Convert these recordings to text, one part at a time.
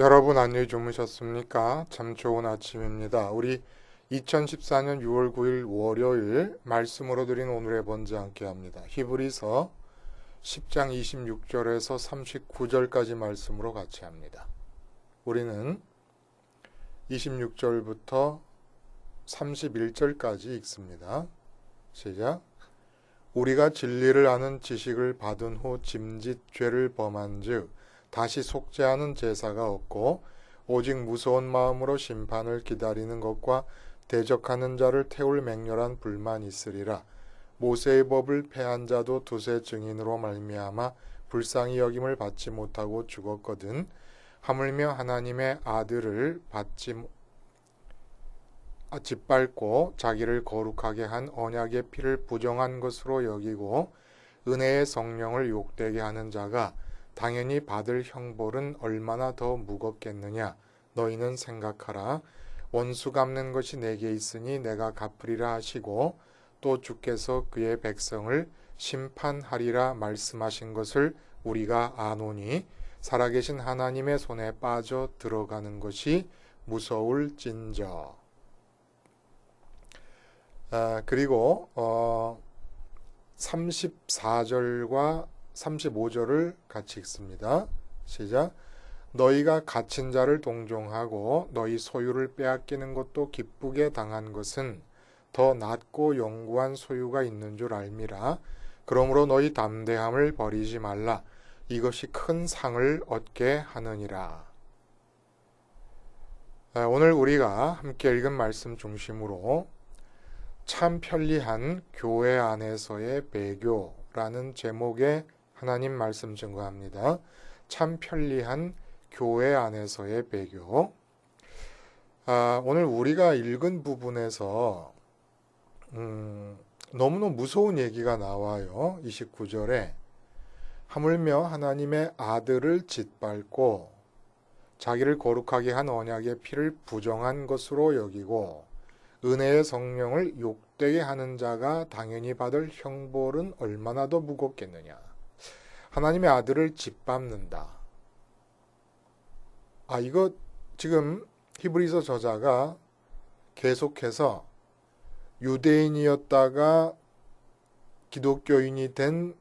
여러분 안녕히 주무셨습니까? 참 좋은 아침입니다. 우리 2014년 6월 9일 월요일 말씀으로 드린 오늘의 번제 함께 합니다. 히브리서 10장 26절에서 39절까지 말씀으로 같이 합니다. 우리는 26절부터 31절까지 읽습니다. 시작. 우리가 진리를 아는 지식을 받은 후 짐짓 죄를 범한즉 다시 속죄하는 제사가 없고 오직 무서운 마음으로 심판을 기다리는 것과 대적하는 자를 태울 맹렬한 불만이 있으리라. 모세의 법을 폐한 자도 두세 증인으로 말미암아 불쌍히 여김을 받지 못하고 죽었거든. 하물며 하나님의 아들을 짓밟고 자기를 거룩하게 한 언약의 피를 부정한 것으로 여기고 은혜의 성령을 욕되게 하는 자가 당연히 받을 형벌은 얼마나 더 무겁겠느냐. 너희는 생각하라. 원수 갚는 것이 내게 있으니 내가 갚으리라 하시고 또 주께서 그의 백성을 심판하리라 말씀하신 것을 우리가 아노니 살아계신 하나님의 손에 빠져 들어가는 것이 무서울진저. 그리고 34절과 35절을 같이 읽습니다. 시작. 너희가 갇힌 자를 동정하고 너희 소유를 빼앗기는 것도 기쁘게 당한 것은 더 낫고 영구한 소유가 있는 줄 알미라. 그러므로 너희 담대함을 버리지 말라. 이것이 큰 상을 얻게 하느니라. 오늘 우리가 함께 읽은 말씀 중심으로 참 편리한 교회 안에서의 배교라는 제목의 하나님 말씀 증거합니다. 참 편리한 교회 안에서의 배교. 오늘 우리가 읽은 부분에서 너무너무 무서운 얘기가 나와요. 29절에 하물며 하나님의 아들을 짓밟고 자기를 거룩하게 한 언약의 피를 부정한 것으로 여기고 은혜의 성령을 욕되게 하는 자가 당연히 받을 형벌은 얼마나 더 무겁겠느냐. 하나님의 아들을 짓밟는다. 이거 지금 히브리서 저자가 계속해서 유대인이었다가 기독교인이 된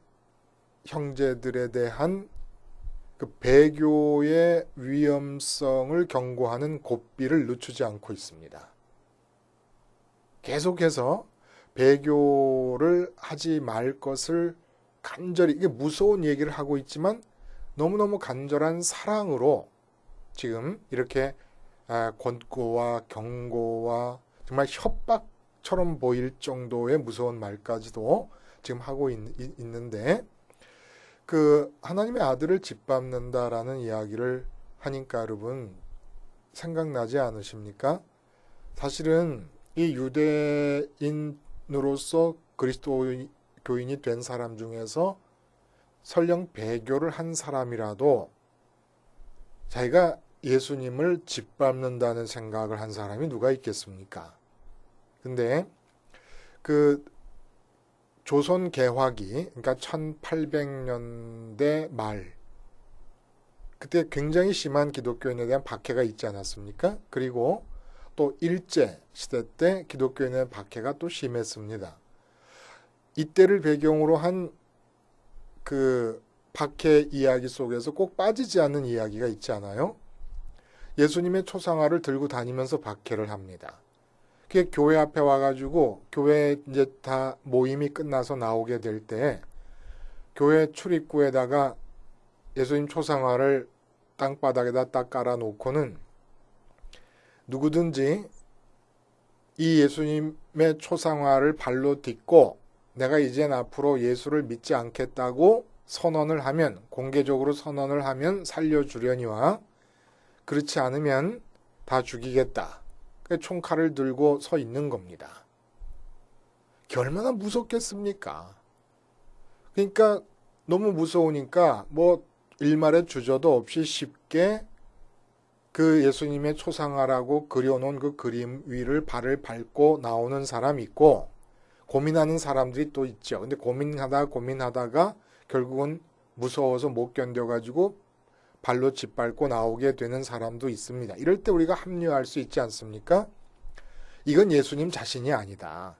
형제들에 대한 그 배교의 위험성을 경고하는 고삐를 늦추지 않고 있습니다. 계속해서 배교를 하지 말 것을 간절히, 이게 무서운 얘기를 하고 있지만 너무너무 간절한 사랑으로 지금 이렇게 권고와 경고와 정말 협박처럼 보일 정도의 무서운 말까지도 지금 하고 있는데, 그 하나님의 아들을 짓밟는다라는 이야기를 하니까 여러분 생각나지 않으십니까? 사실은 이 유대인으로서 그리스도교인이 된 사람 중에서 설령 배교를 한 사람이라도 자기가 예수님을 짓밟는다는 생각을 한 사람이 누가 있겠습니까? 근데 그 조선 개화기, 그러니까 1800년대 말, 그때 굉장히 심한 기독교인에 대한 박해가 있지 않았습니까? 그리고 또 일제 시대 때 기독교인에 대한 박해가 또 심했습니다. 이때를 배경으로 한 그 박해 이야기 속에서 꼭 빠지지 않는 이야기가 있지 않아요? 예수님의 초상화를 들고 다니면서 박해를 합니다. 그게 교회 앞에 와가지고 교회 이제 다 모임이 끝나서 나오게 될 때 교회 출입구에다가 예수님 초상화를 땅바닥에다 딱 깔아놓고는 누구든지 이 예수님의 초상화를 발로 딛고 내가 이젠 앞으로 예수를 믿지 않겠다고 선언을 하면, 공개적으로 선언을 하면 살려주려니와 그렇지 않으면 다 죽이겠다. 총칼을 들고 서 있는 겁니다. 그게 얼마나 무섭겠습니까? 그러니까 너무 무서우니까 뭐 일말의 주저도 없이 쉽게 그 예수님의 초상화라고 그려놓은 그 그림 위를 발을 밟고 나오는 사람이 있고 고민하는 사람들이 또 있죠. 근데 고민하다가 결국은 무서워서 못 견뎌가지고 발로 짓밟고 나오게 되는 사람도 있습니다. 이럴 때 우리가 합리화할 수 있지 않습니까? 이건 예수님 자신이 아니다.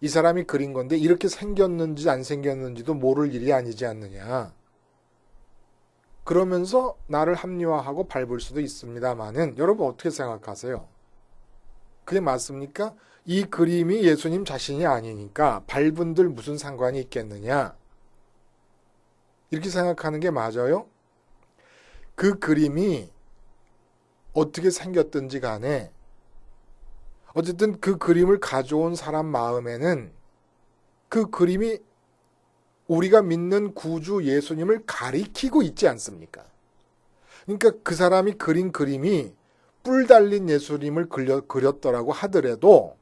이 사람이 그린 건데 이렇게 생겼는지 안 생겼는지도 모를 일이 아니지 않느냐. 그러면서 나를 합리화하고 밟을 수도 있습니다만은 여러분 어떻게 생각하세요? 그게 맞습니까? 이 그림이 예수님 자신이 아니니까 밟은들 무슨 상관이 있겠느냐? 이렇게 생각하는 게 맞아요? 그 그림이 어떻게 생겼든지 간에 어쨌든 그 그림을 가져온 사람 마음에는 그 그림이 우리가 믿는 구주 예수님을 가리키고 있지 않습니까? 그러니까 그 사람이 그린 그림이 뿔 달린 예수님을 그렸더라고 하더라도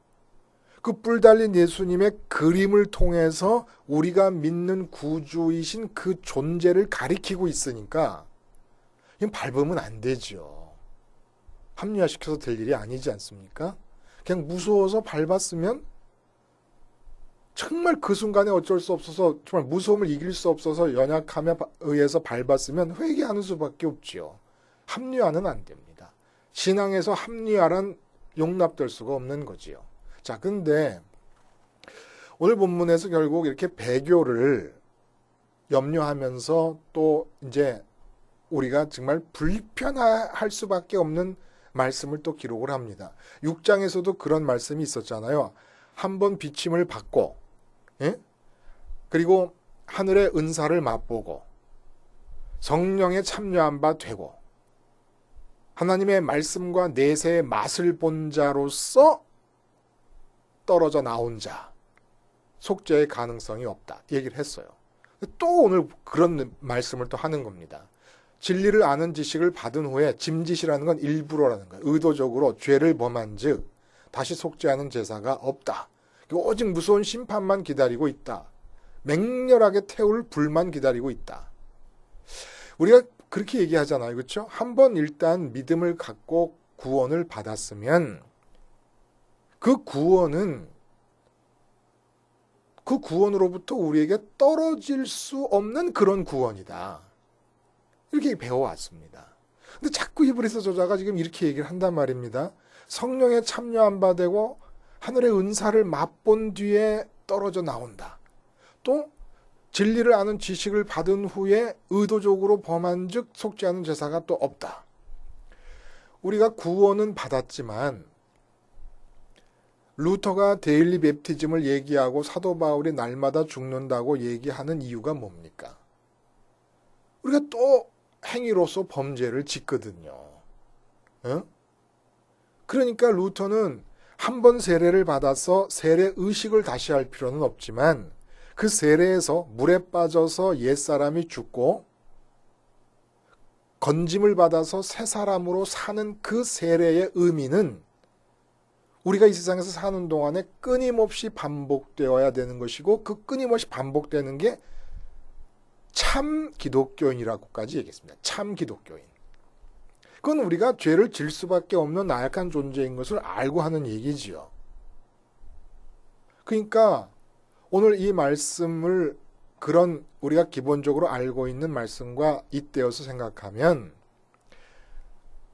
그 뿔 달린 예수님의 그림을 통해서 우리가 믿는 구주이신 그 존재를 가리키고 있으니까 이건 밟으면 안 되죠. 합리화시켜서 될 일이 아니지 않습니까? 그냥 무서워서 밟았으면 정말 그 순간에 어쩔 수 없어서 정말 무서움을 이길 수 없어서 연약함에 의해서 밟았으면 회개하는 수밖에 없지요. 합리화는 안 됩니다. 신앙에서 합리화란 용납될 수가 없는 거지요. 자, 근데 오늘 본문에서 결국 이렇게 배교를 염려하면서 또 이제 우리가 정말 불편할 수밖에 없는 말씀을 또 기록을 합니다. 6장에서도 그런 말씀이 있었잖아요. 한번 비침을 받고, 예? 그리고 하늘의 은사를 맛보고 성령에 참여한 바 되고 하나님의 말씀과 내세의 맛을 본 자로서 떨어져 나온 자, 속죄의 가능성이 없다. 얘기를 했어요. 또 오늘 그런 말씀을 또 하는 겁니다. 진리를 아는 지식을 받은 후에 짐짓이라는 건 일부러라는 거예요. 의도적으로 죄를 범한 즉 다시 속죄하는 제사가 없다. 오직 무서운 심판만 기다리고 있다. 맹렬하게 태울 불만 기다리고 있다. 우리가 그렇게 얘기하잖아요. 그렇죠? 한번 일단 믿음을 갖고 구원을 받았으면 그 구원으로부터 우리에게 떨어질 수 없는 그런 구원이다. 이렇게 배워왔습니다. 근데 자꾸 히브리서 저자가 지금 이렇게 얘기를 한단 말입니다. 성령에 참여한 바 되고 하늘의 은사를 맛본 뒤에 떨어져 나온다. 또 진리를 아는 지식을 받은 후에 의도적으로 범한 즉 속죄하는 제사가 또 없다. 우리가 구원은 받았지만 루터가 데일리 맵티즘을 얘기하고 사도 바울이 날마다 죽는다고 얘기하는 이유가 뭡니까? 우리가 또 행위로서 범죄를 짓거든요. 그러니까 루터는 한 번 세례를 받아서 세례 의식을 다시 할 필요는 없지만 그 세례에서 물에 빠져서 옛사람이 죽고 건짐을 받아서 새 사람으로 사는 그 세례의 의미는 우리가 이 세상에서 사는 동안에 끊임없이 반복되어야 되는 것이고 그 끊임없이 반복되는 게 참 기독교인이라고까지 얘기했습니다. 참 기독교인. 그건 우리가 죄를 질 수밖에 없는 나약한 존재인 것을 알고 하는 얘기지요. 그러니까 오늘 이 말씀을 그런 우리가 기본적으로 알고 있는 말씀과 잇대어서 생각하면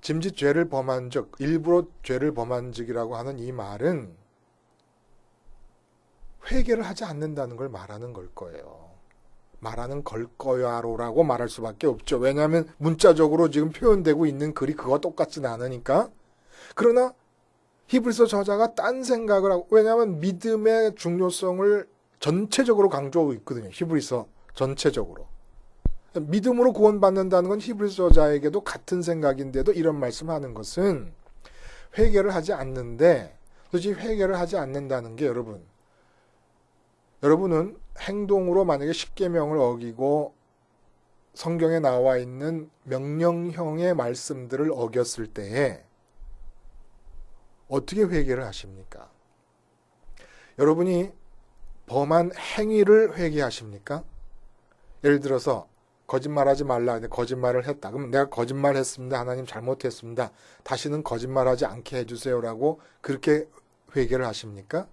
짐짓 죄를 범한 즉, 일부러 죄를 범한 즉이라고 하는 이 말은 회개를 하지 않는다는 걸 말하는 걸 거예요. 말하는 걸 거야로라고 말할 수밖에 없죠. 왜냐하면 문자적으로 지금 표현되고 있는 글이 그와 똑같진 않으니까. 그러나 히브리서 저자가 딴 생각을 하고, 왜냐하면 믿음의 중요성을 전체적으로 강조하고 있거든요. 히브리서 전체적으로. 믿음으로 구원받는다는 건 히브리서 저자에게도 같은 생각인데도 이런 말씀하는 것은 회개를 하지 않는데, 도대체 회개를 하지 않는다는 게 여러분은 행동으로 만약에 십계명을 어기고 성경에 나와 있는 명령형의 말씀들을 어겼을 때에 어떻게 회개를 하십니까? 여러분이 범한 행위를 회개하십니까? 예를 들어서 거짓말하지 말라. 근데 거짓말을 했다. 그럼 내가 거짓말했습니다. 하나님 잘못했습니다. 다시는 거짓말하지 않게 해주세요라고 그렇게 회개를 하십니까?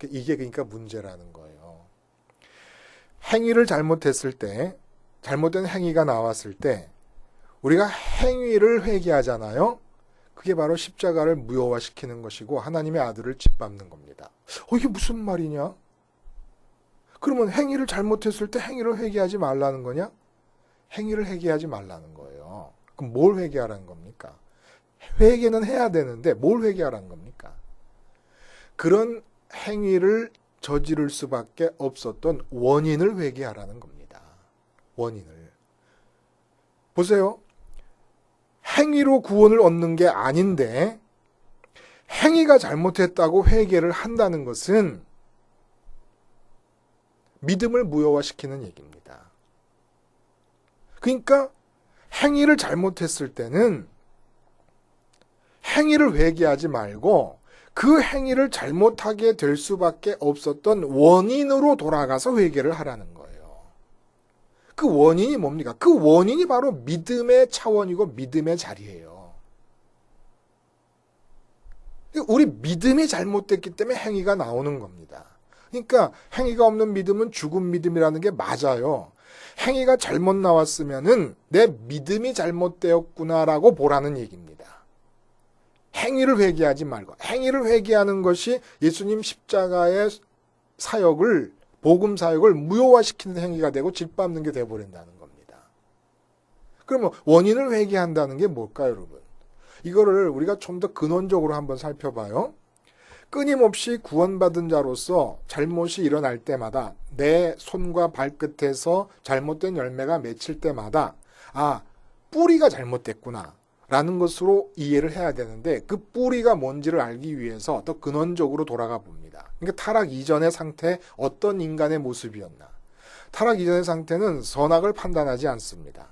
이게 그러니까 문제라는 거예요. 행위를 잘못했을 때 잘못된 행위가 나왔을 때 우리가 행위를 회개하잖아요. 그게 바로 십자가를 무효화시키는 것이고 하나님의 아들을 짓밟는 겁니다. 이게 무슨 말이냐? 그러면 행위를 잘못했을 때 행위를 회개하지 말라는 거냐? 행위를 회개하지 말라는 거예요. 그럼 뭘 회개하라는 겁니까? 회개는 해야 되는데 뭘 회개하라는 겁니까? 그런 행위를 저지를 수밖에 없었던 원인을 회개하라는 겁니다. 원인을. 보세요. 행위로 구원을 얻는 게 아닌데 행위가 잘못했다고 회개를 한다는 것은 믿음을 무효화시키는 얘기입니다. 그러니까 행위를 잘못했을 때는 행위를 회개하지 말고 그 행위를 잘못하게 될 수밖에 없었던 원인으로 돌아가서 회개를 하라는 거예요. 그 원인이 뭡니까? 그 원인이 바로 믿음의 차원이고 믿음의 자리예요. 우리 믿음이 잘못됐기 때문에 행위가 나오는 겁니다. 그러니까 행위가 없는 믿음은 죽은 믿음이라는 게 맞아요. 행위가 잘못 나왔으면은 내 믿음이 잘못되었구나라고 보라는 얘기입니다. 행위를 회개하지 말고 행위를 회개하는 것이 예수님 십자가의 사역을 복음 사역을 무효화시키는 행위가 되고 짓밟는 게 되어버린다는 겁니다. 그러면 원인을 회개한다는 게 뭘까요, 여러분? 이거를 우리가 좀 더 근원적으로 한번 살펴봐요. 끊임없이 구원받은 자로서 잘못이 일어날 때마다 내 손과 발끝에서 잘못된 열매가 맺힐 때마다 뿌리가 잘못됐구나 라는 것으로 이해를 해야 되는데 그 뿌리가 뭔지를 알기 위해서 더 근원적으로 돌아가 봅니다. 그러니까 타락 이전의 상태 어떤 인간의 모습이었나. 타락 이전의 상태는 선악을 판단하지 않습니다.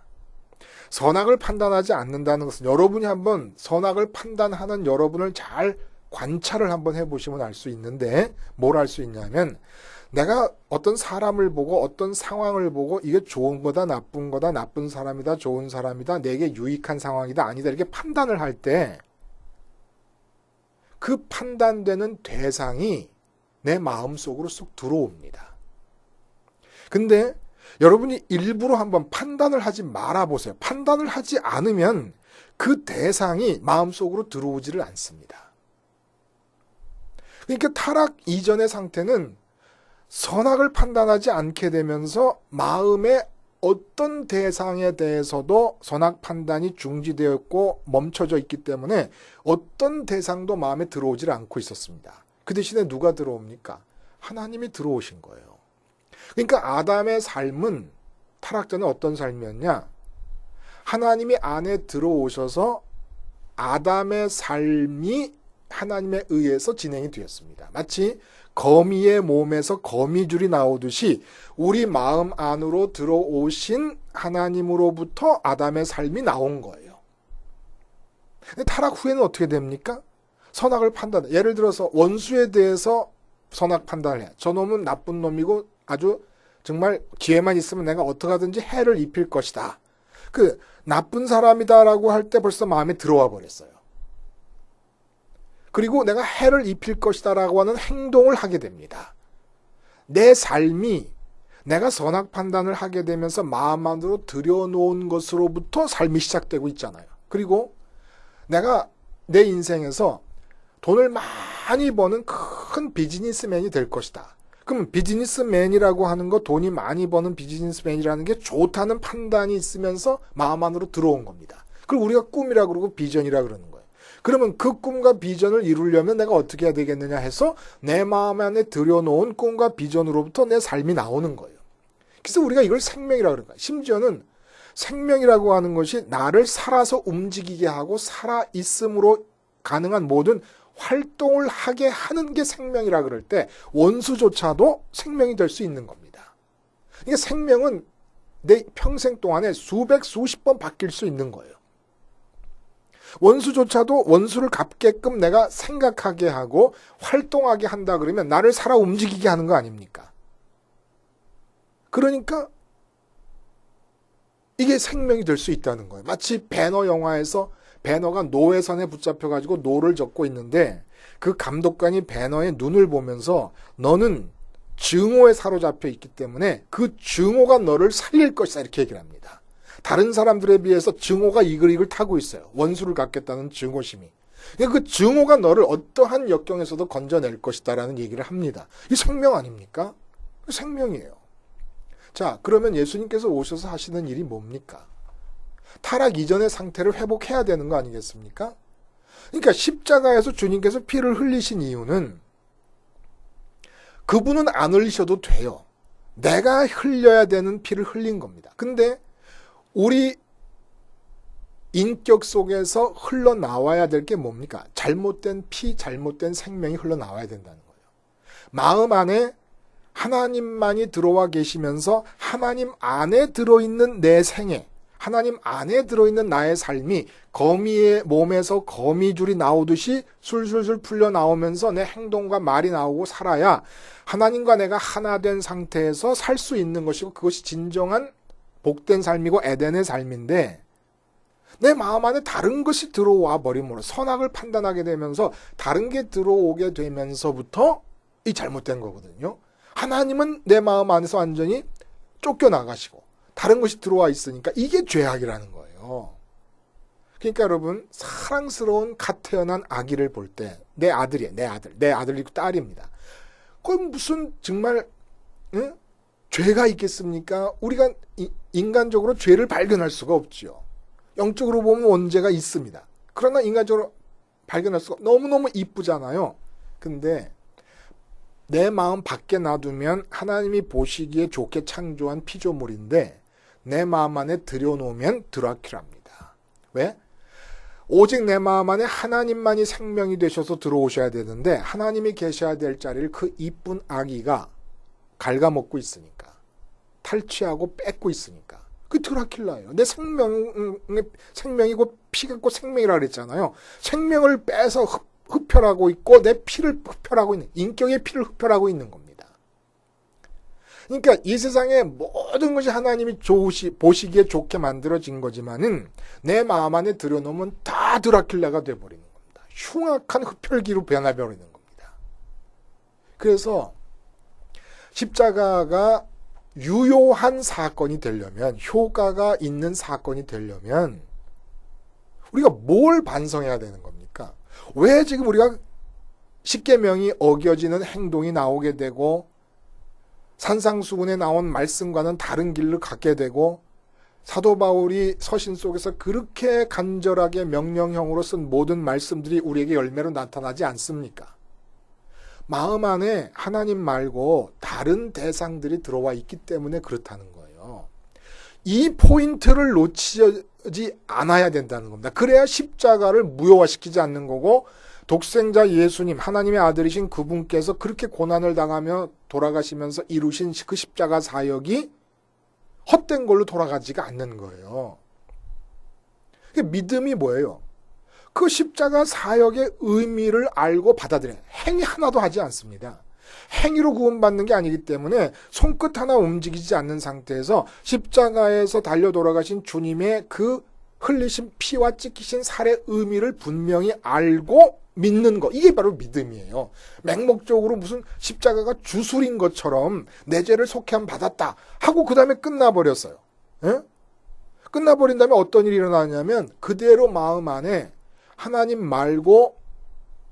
선악을 판단하지 않는다는 것은 여러분이 한번 선악을 판단하는 여러분을 잘 관찰을 한번 해보시면 알 수 있는데 뭘 알 수 있냐면 내가 어떤 사람을 보고 어떤 상황을 보고 이게 좋은 거다 나쁜 거다 나쁜 사람이다 좋은 사람이다 내게 유익한 상황이다 아니다 이렇게 판단을 할 때 그 판단되는 대상이 내 마음속으로 쏙 들어옵니다. 근데 여러분이 일부러 한번 판단을 하지 말아보세요. 판단을 하지 않으면 그 대상이 마음속으로 들어오지를 않습니다. 그러니까 타락 이전의 상태는 선악을 판단하지 않게 되면서 마음의 어떤 대상에 대해서도 선악 판단이 중지되었고 멈춰져 있기 때문에 어떤 대상도 마음에 들어오질 않고 있었습니다. 그 대신에 누가 들어옵니까? 하나님이 들어오신 거예요. 그러니까 아담의 삶은 타락 전에 어떤 삶이었냐? 하나님이 안에 들어오셔서 아담의 삶이 하나님에 의해서 진행이 되었습니다. 마치 거미의 몸에서 거미줄이 나오듯이 우리 마음 안으로 들어오신 하나님으로부터 아담의 삶이 나온 거예요. 근데 타락 후에는 어떻게 됩니까? 선악을 판단. 예를 들어서 원수에 대해서 선악 판단을 해요. 저 놈은 나쁜 놈이고 아주 정말 기회만 있으면 내가 어떻게 하든지 해를 입힐 것이다. 그 나쁜 사람이다라고 할 때 벌써 마음에 들어와 버렸어요. 그리고 내가 해를 입힐 것이다라고 하는 행동을 하게 됩니다. 내 삶이 내가 선악 판단을 하게 되면서 마음 안으로 들여놓은 것으로부터 삶이 시작되고 있잖아요. 그리고 내가 내 인생에서 돈을 많이 버는 큰 비즈니스맨이 될 것이다. 그럼 비즈니스맨이라고 하는 거 돈이 많이 버는 비즈니스맨이라는 게 좋다는 판단이 있으면서 마음 안으로 들어온 겁니다. 그걸 우리가 꿈이라고 그러고 비전이라고 그러는 거예요. 그러면 그 꿈과 비전을 이루려면 내가 어떻게 해야 되겠느냐 해서 내 마음 안에 들여놓은 꿈과 비전으로부터 내 삶이 나오는 거예요. 그래서 우리가 이걸 생명이라고 그러는 거예요. 심지어는 생명이라고 하는 것이 나를 살아서 움직이게 하고 살아있음으로 가능한 모든 활동을 하게 하는 게 생명이라 그럴 때 원수조차도 생명이 될 수 있는 겁니다. 그러니까 생명은 내 평생 동안에 수백 수십 번 바뀔 수 있는 거예요. 원수조차도 원수를 갚게끔 내가 생각하게 하고 활동하게 한다 그러면 나를 살아 움직이게 하는 거 아닙니까? 그러니까 이게 생명이 될 수 있다는 거예요. 마치 배너 영화에서 배너가 노회선에 붙잡혀가지고 노를 젓고 있는데 그 감독관이 배너의 눈을 보면서 너는 증오에 사로잡혀 있기 때문에 그 증오가 너를 살릴 것이다 이렇게 얘기를 합니다. 다른 사람들에 비해서 증오가 이글이글 타고 있어요. 원수를 갚겠다는 증오심이. 그 증오가 너를 어떠한 역경에서도 건져낼 것이다라는 얘기를 합니다. 이 생명 아닙니까? 생명이에요. 자, 그러면 예수님께서 오셔서 하시는 일이 뭡니까? 타락 이전의 상태를 회복해야 되는 거 아니겠습니까? 그러니까 십자가에서 주님께서 피를 흘리신 이유는 그분은 안 흘리셔도 돼요. 내가 흘려야 되는 피를 흘린 겁니다. 근데 우리 인격 속에서 흘러나와야 될 게 뭡니까? 잘못된 피, 잘못된 생명이 흘러나와야 된다는 거예요. 마음 안에 하나님만이 들어와 계시면서 하나님 안에 들어있는 내 생애, 하나님 안에 들어있는 나의 삶이 거미의 몸에서 거미줄이 나오듯이 술술술 풀려 나오면서 내 행동과 말이 나오고 살아야 하나님과 내가 하나 된 상태에서 살 수 있는 것이고 그것이 진정한 복된 삶이고 에덴의 삶인데 내 마음 안에 다른 것이 들어와 버림으로 선악을 판단하게 되면서 다른 게 들어오게 되면서부터 이 잘못된 거거든요. 하나님은 내 마음 안에서 완전히 쫓겨나가시고 다른 것이 들어와 있으니까 이게 죄악이라는 거예요. 그러니까 여러분 사랑스러운 갓 태어난 아기를 볼 때 내 아들이에요. 내 아들이고 딸입니다. 그건 무슨 정말 죄가 있겠습니까? 우리가 인간적으로 죄를 발견할 수가 없지요. 영적으로 보면 원죄가 있습니다. 그러나 인간적으로 발견할 수가 너무너무 이쁘잖아요. 근데 내 마음 밖에 놔두면 하나님이 보시기에 좋게 창조한 피조물인데 내 마음 안에 들여놓으면 드라큘라입니다. 왜? 오직 내 마음 안에 하나님만이 생명이 되셔서 들어오셔야 되는데 하나님이 계셔야 될 자리를 그 이쁜 아기가 갉아먹고 있으니까 탈취하고 뺏고 있으니까 그 드라큘라예요. 내 생명이고 피가 고 생명이라 그랬잖아요. 생명을 빼서 흡혈하고 있고 내 피를 흡혈하고 있는 인격의 피를 흡혈하고 있는 겁니다. 그러니까 이 세상의 모든 것이 하나님이 보시기에 좋게 만들어진 거지만은 내 마음 안에 들여놓으면 다 드라큘라가 돼버리는 겁니다. 흉악한 흡혈귀로 변해버리는 겁니다. 그래서 십자가가 유효한 사건이 되려면 효과가 있는 사건이 되려면 우리가 뭘 반성해야 되는 겁니까? 왜 지금 우리가 십계명이 어겨지는 행동이 나오게 되고 산상수훈에 나온 말씀과는 다른 길을 갖게 되고 사도 바울이 서신 속에서 그렇게 간절하게 명령형으로 쓴 모든 말씀들이 우리에게 열매로 나타나지 않습니까? 마음 안에 하나님 말고 다른 대상들이 들어와 있기 때문에 그렇다는 거예요. 이 포인트를 놓치지 않아야 된다는 겁니다. 그래야 십자가를 무효화시키지 않는 거고 독생자 예수님, 하나님의 아들이신 그분께서 그렇게 고난을 당하며 돌아가시면서 이루신 그 십자가 사역이 헛된 걸로 돌아가지가 않는 거예요. 믿음이 뭐예요? 그 십자가 사역의 의미를 알고 받아들여요. 행위 하나도 하지 않습니다. 행위로 구원받는 게 아니기 때문에 손끝 하나 움직이지 않는 상태에서 십자가에서 달려 돌아가신 주님의 그 흘리신 피와 찢기신 살의 의미를 분명히 알고 믿는 거, 이게 바로 믿음이에요. 맹목적으로 무슨 십자가가 주술인 것처럼 내 죄를 속회함 받았다 하고 그 다음에 끝나버렸어요. 에? 끝나버린 다음에 어떤 일이 일어나냐면 그대로 마음 안에 하나님 말고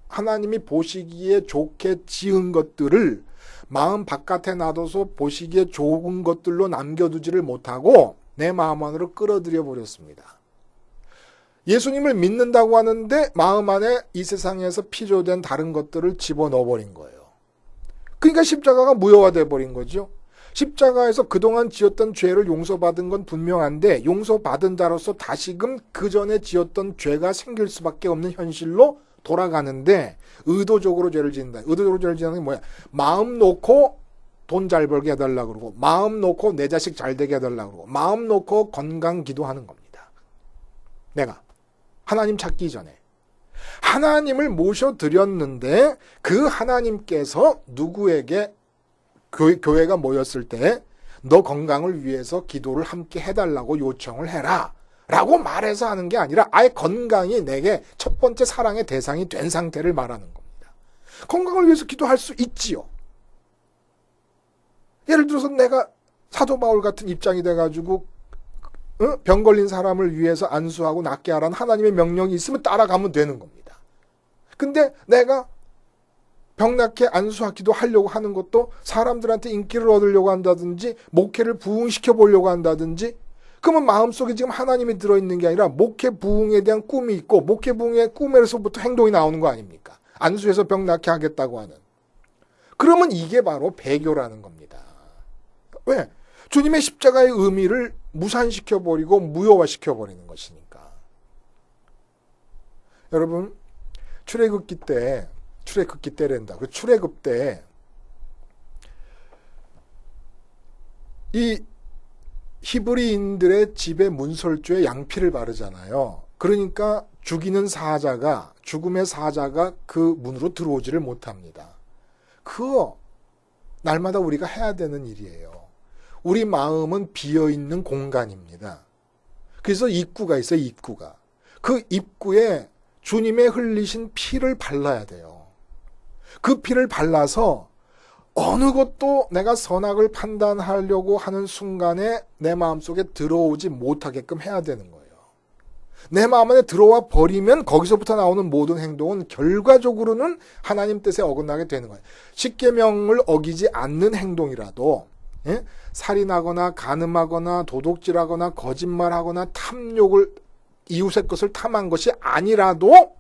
하나님이 보시기에 좋게 지은 것들을 마음 바깥에 놔둬서 보시기에 좋은 것들로 남겨두지를 못하고 내 마음 안으로 끌어들여 버렸습니다. 예수님을 믿는다고 하는데 마음 안에 이 세상에서 피조된 다른 것들을 집어넣어버린 거예요. 그러니까 십자가가 무효화돼 버린 거죠. 십자가에서 그동안 지었던 죄를 용서받은 건 분명한데 용서받은 자로서 다시금 그 전에 지었던 죄가 생길 수밖에 없는 현실로 돌아가는데 의도적으로 죄를 짓는다. 의도적으로 죄를 짓는 게 뭐야? 마음 놓고 돈 잘 벌게 해달라고 그러고 마음 놓고 내 자식 잘 되게 해달라고 그러고 마음 놓고 건강 기도하는 겁니다. 내가 하나님 찾기 전에 하나님을 모셔드렸는데 그 하나님께서 누구에게 교회가 모였을 때 너 건강을 위해서 기도를 함께 해달라고 요청을 해라 라고 말해서 하는 게 아니라 아예 건강이 내게 첫 번째 사랑의 대상이 된 상태를 말하는 겁니다. 건강을 위해서 기도할 수 있지요. 예를 들어서 내가 사도 바울 같은 입장이 돼가지고 병 걸린 사람을 위해서 안수하고 낫게 하라는 하나님의 명령이 있으면 따라가면 되는 겁니다. 근데 내가 병 낫게 안수하기도 하려고 하는 것도 사람들한테 인기를 얻으려고 한다든지 목회를 부흥시켜 보려고 한다든지, 그러면 마음속에 지금 하나님이 들어있는 게 아니라 목회 부흥에 대한 꿈이 있고 목회 부흥의 꿈에서부터 행동이 나오는 거 아닙니까? 안수해서 병 낫게 하겠다고 하는. 그러면 이게 바로 배교라는 겁니다. 왜? 주님의 십자가의 의미를 무산시켜버리고 무효화시켜버리는 것이니까. 여러분, 출애굽기 때란다. 그 출애굽 때 이 히브리인들의 집에 문설주에 양피를 바르잖아요. 그러니까 죽음의 사자가 그 문으로 들어오지를 못합니다. 그거 날마다 우리가 해야 되는 일이에요. 우리 마음은 비어있는 공간입니다. 그래서 입구가 있어요, 입구가. 그 입구에 주님의 흘리신 피를 발라야 돼요. 그 피를 발라서 어느 것도 내가 선악을 판단하려고 하는 순간에 내 마음속에 들어오지 못하게끔 해야 되는 거예요. 내 마음 안에 들어와 버리면 거기서부터 나오는 모든 행동은 결과적으로는 하나님 뜻에 어긋나게 되는 거예요. 십계명을 어기지 않는 행동이라도, 살인하거나 간음하거나 도둑질하거나 거짓말하거나 이웃의 것을 탐한 것이 아니라도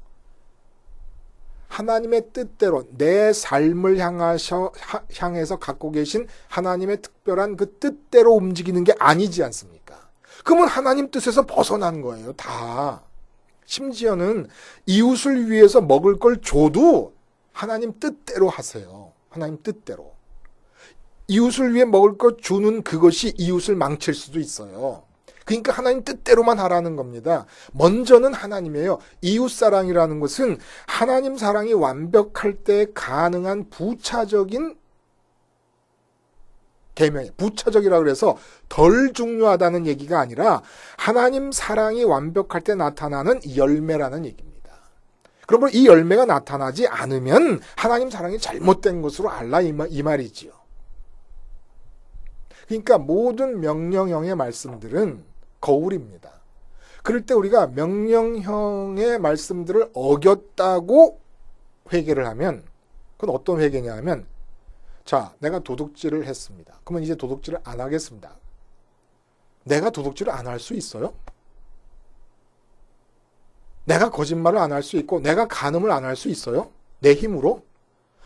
하나님의 뜻대로 내 삶을 향해서 갖고 계신 하나님의 특별한 그 뜻대로 움직이는 게 아니지 않습니까? 그러면 하나님 뜻에서 벗어난 거예요, 다. 심지어는 이웃을 위해서 먹을 걸 줘도 하나님 뜻대로 하세요. 하나님 뜻대로. 이웃을 위해 먹을 것 주는 그것이 이웃을 망칠 수도 있어요. 그러니까 하나님 뜻대로만 하라는 겁니다. 먼저는 하나님이에요. 이웃사랑이라는 것은 하나님 사랑이 완벽할 때 가능한 부차적인 계명이에요. 부차적이라고 해서 덜 중요하다는 얘기가 아니라 하나님 사랑이 완벽할 때 나타나는 열매라는 얘기입니다. 그러면 이 열매가 나타나지 않으면 하나님 사랑이 잘못된 것으로 알라 이 말이지요. 그러니까 모든 명령형의 말씀들은 거울입니다. 그럴 때 우리가 명령형의 말씀들을 어겼다고 회개를 하면, 그건 어떤 회개냐 하면, 자, 내가 도둑질을 했습니다. 그러면 이제 도둑질을 안 하겠습니다. 내가 도둑질을 안 할 수 있어요? 내가 거짓말을 안 할 수 있고 내가 간음을 안 할 수 있어요? 내 힘으로?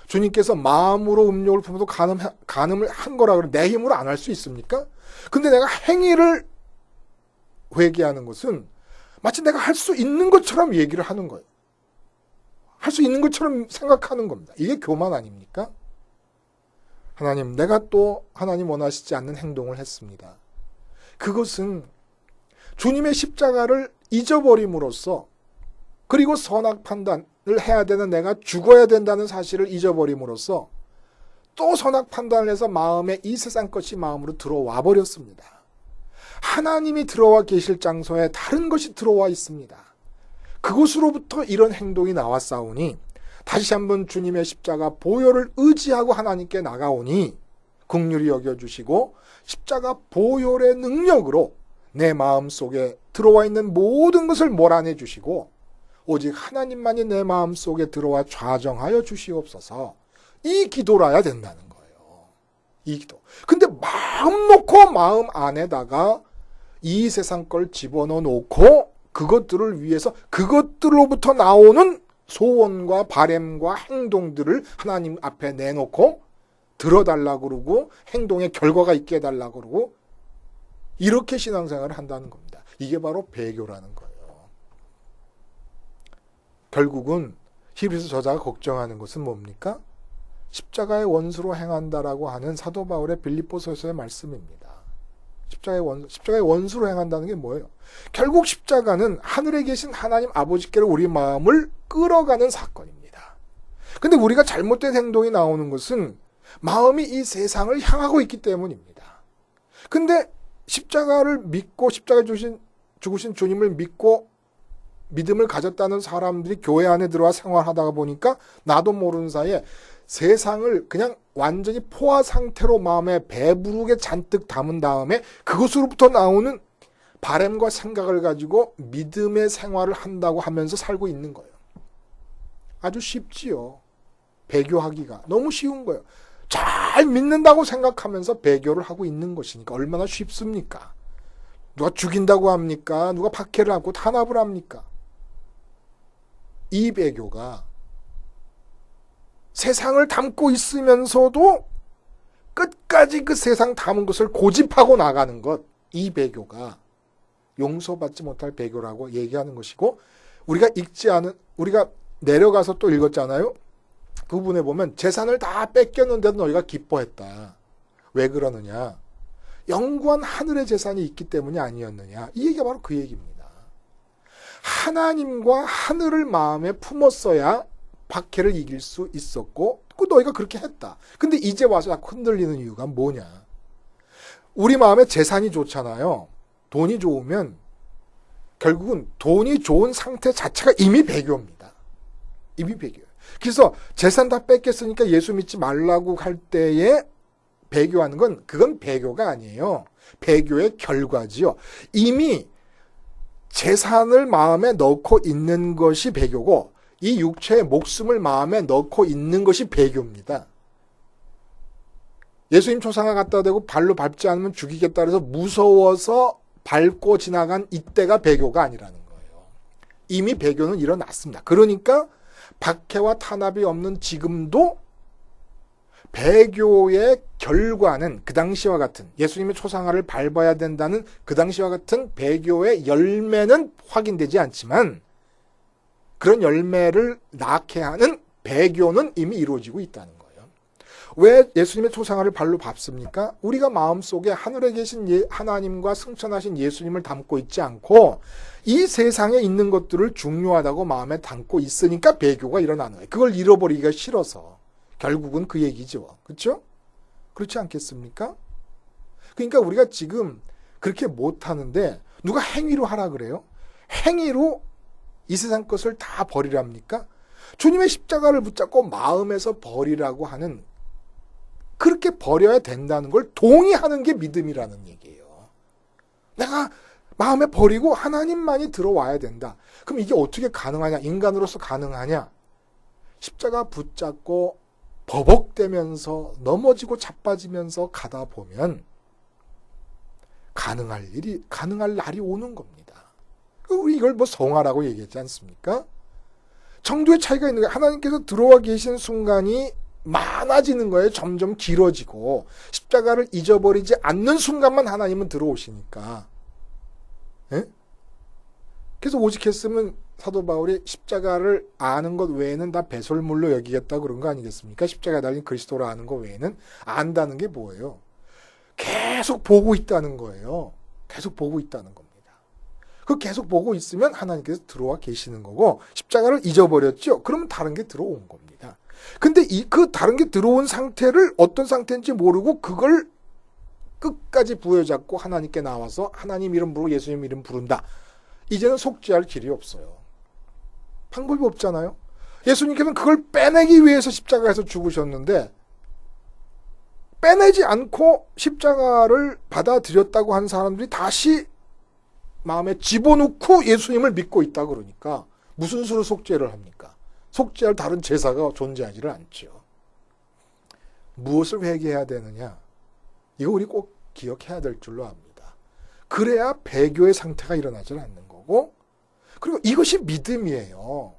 주님께서 마음으로 음욕을 품어도 간음을 한 거라 그래 내 힘으로 안 할 수 있습니까? 근데 내가 행위를 회개하는 것은 마치 내가 할 수 있는 것처럼 얘기를 하는 거예요. 할 수 있는 것처럼 생각하는 겁니다. 이게 교만 아닙니까? 하나님, 내가 또 하나님 원하시지 않는 행동을 했습니다. 그것은 주님의 십자가를 잊어버림으로써, 그리고 선악 판단을 해야 되는 내가 죽어야 된다는 사실을 잊어버림으로써 또 선악 판단을 해서 마음에 이 세상 것이 마음으로 들어와 버렸습니다. 하나님이 들어와 계실 장소에 다른 것이 들어와 있습니다. 그곳으로부터 이런 행동이 나왔사오니 다시 한번 주님의 십자가 보혈을 의지하고 하나님께 나가오니 긍휼히 여겨주시고 십자가 보혈의 능력으로 내 마음속에 들어와 있는 모든 것을 몰아내 주시고 오직 하나님만이 내 마음속에 들어와 좌정하여 주시옵소서. 이 기도라야 된다는 거예요. 이 기도. 근데 마음 놓고 마음 안에다가 이 세상 걸 집어넣어 놓고 그것들을 위해서 그것들로부터 나오는 소원과 바램과 행동들을 하나님 앞에 내놓고 들어달라고 그러고 행동의 결과가 있게 해달라고 그러고 이렇게 신앙생활을 한다는 겁니다. 이게 바로 배교라는 거예요. 결국은 히브리서 저자가 걱정하는 것은 뭡니까? 십자가의 원수로 행한다라고 하는 사도 바울의 빌립보서에서의 말씀입니다. 십자가의 원수로 행한다는 게 뭐예요? 결국 십자가는 하늘에 계신 하나님 아버지께로 우리 마음을 끌어가는 사건입니다. 근데 우리가 잘못된 행동이 나오는 것은 마음이 이 세상을 향하고 있기 때문입니다. 근데 십자가를 믿고 십자가에 죽으신 주님을 믿고 믿음을 가졌다는 사람들이 교회 안에 들어와 생활하다가 보니까 나도 모르는 사이에 세상을 그냥 완전히 포화 상태로 마음에 배부르게 잔뜩 담은 다음에 그것으로부터 나오는 바램과 생각을 가지고 믿음의 생활을 한다고 하면서 살고 있는 거예요. 아주 쉽지요. 배교하기가 너무 쉬운 거예요. 잘 믿는다고 생각하면서 배교를 하고 있는 것이니까 얼마나 쉽습니까? 누가 죽인다고 합니까? 누가 박해를 하고 탄압을 합니까? 이 배교가 세상을 담고 있으면서도 끝까지 그 세상 담은 것을 고집하고 나가는 것, 이 배교가 용서받지 못할 배교라고 얘기하는 것이고, 우리가 내려가서 또 읽었잖아요. 그 부분에 보면 재산을 다 뺏겼는데도 너희가 기뻐했다. 왜 그러느냐? 영구한 하늘의 재산이 있기 때문이 아니었느냐? 이 얘기가 바로 그 얘기입니다. 하나님과 하늘을 마음에 품었어야 박해를 이길 수 있었고, 그 너희가 그렇게 했다. 근데 이제 와서 자꾸 흔들리는 이유가 뭐냐? 우리 마음에 재산이 좋잖아요. 돈이 좋으면 결국은 돈이 좋은 상태 자체가 이미 배교입니다. 이미 배교예요. 그래서 재산 다 뺏겼으니까 예수 믿지 말라고 할 때에 배교하는 건 그건 배교가 아니에요. 배교의 결과지요. 이미 재산을 마음에 넣고 있는 것이 배교고 이 육체의 목숨을 마음에 넣고 있는 것이 배교입니다. 예수님 초상화 갖다 대고 발로 밟지 않으면 죽이겠다 그래서 무서워서 밟고 지나간 이때가 배교가 아니라는 거예요. 이미 배교는 일어났습니다. 그러니까 박해와 탄압이 없는 지금도 배교의 결과는 그 당시와 같은 예수님의 초상화를 밟아야 된다는 그 당시와 같은 배교의 열매는 확인되지 않지만 그런 열매를 낳게 하는 배교는 이미 이루어지고 있다는 거예요. 왜 예수님의 초상화를 발로 밟습니까? 우리가 마음속에 하늘에 계신 하나님과 승천하신 예수님을 담고 있지 않고 이 세상에 있는 것들을 중요하다고 마음에 담고 있으니까 배교가 일어나는 거예요. 그걸 잃어버리기가 싫어서. 결국은 그 얘기죠. 그렇죠? 그렇지 않겠습니까? 그러니까 우리가 지금 그렇게 못하는데 누가 행위로 하라 그래요? 행위로 이 세상 것을 다 버리랍니까? 주님의 십자가를 붙잡고 마음에서 버리라고 하는 그렇게 버려야 된다는 걸 동의하는 게 믿음이라는 얘기예요. 내가 마음에 버리고 하나님만이 들어와야 된다. 그럼 이게 어떻게 가능하냐? 인간으로서 가능하냐? 십자가 붙잡고 버벅대면서 넘어지고 자빠지면서 가다 보면 가능할 날이 오는 겁니다. 우리 이걸 뭐 성화라고 얘기하지 않습니까? 정도의 차이가 있는 거예요. 하나님께서 들어와 계신 순간이 많아지는 거예요. 점점 길어지고 십자가를 잊어버리지 않는 순간만 하나님은 들어오시니까. 예? 그래서 오직했으면 사도 바울이 십자가를 아는 것 외에는 다 배설물로 여기겠다 그런 거 아니겠습니까? 십자가에 달린 그리스도를 아는 것 외에는 안다는 게 뭐예요? 계속 보고 있다는 거예요. 계속 보고 있다는 겁니다. 그 계속 보고 있으면 하나님께서 들어와 계시는 거고 십자가를 잊어버렸죠? 그러면 다른 게 들어온 겁니다. 근데 그 다른 게 들어온 상태를 어떤 상태인지 모르고 그걸 끝까지 부여잡고 하나님께 나와서 하나님 이름 부르고 예수님 이름 부른다. 이제는 속죄할 길이 없어요. 방법이 없잖아요. 예수님께서는 그걸 빼내기 위해서 십자가에서 죽으셨는데 빼내지 않고 십자가를 받아들였다고 하는 사람들이 다시 마음에 집어넣고 예수님을 믿고 있다 그러니까 무슨 수로 속죄를 합니까? 속죄할 다른 제사가 존재하지를 않죠. 무엇을 회개해야 되느냐? 이거 우리 꼭 기억해야 될 줄로 압니다. 그래야 배교의 상태가 일어나지 않는 거고 그리고 이것이 믿음이에요.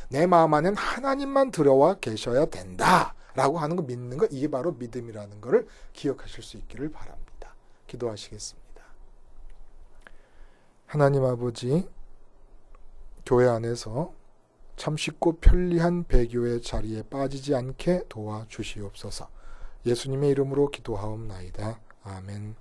내 마음 안엔 하나님만 들어와 계셔야 된다라고 하는 거 믿는 거 이게 바로 믿음이라는 것을 기억하실 수 있기를 바랍니다. 기도하시겠습니다. 하나님 아버지, 교회 안에서 참 쉽고 편리한 배교의 자리에 빠지지 않게 도와주시옵소서. 예수님의 이름으로 기도하옵나이다. 아멘.